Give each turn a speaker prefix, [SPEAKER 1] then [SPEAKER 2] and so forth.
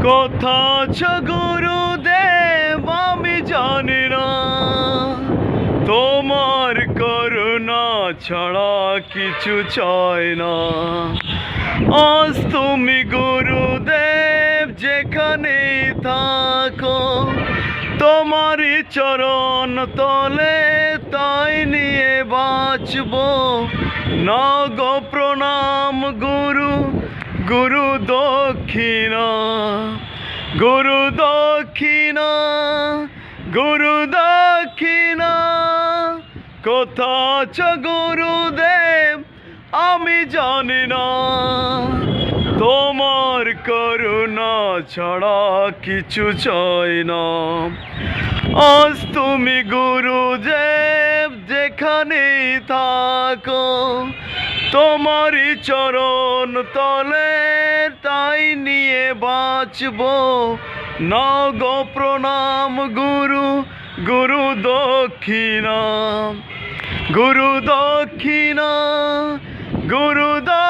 [SPEAKER 1] কোথাছ গুরুদেব আমি জানি না, তোমার করুণা ছাড়া কিছু চাই না। আজ তুমি গুরুদেব যেখানে থাকো, তোমারই চরণ তলে তাই নিয়ে বাঁচবো। না গো প্রণাম গুরু, গুরু দক্ষিণা, গুরু দক্ষিণা, গুরু দক্ষিণা। কোথাছ গুরুদেব আমি জানি না, তোমার করুণা ছাড়া কিছু চাই না। আজ তুমি গুরুদেব যেখানে থাকো, তোমারই চরণ তলে তাই নিয়ে বাঁচবো। না গো প্রণাম গুরু, গুরু দক্ষিণা, গুরু দক্ষিণা, গুরু দক্ষিণা।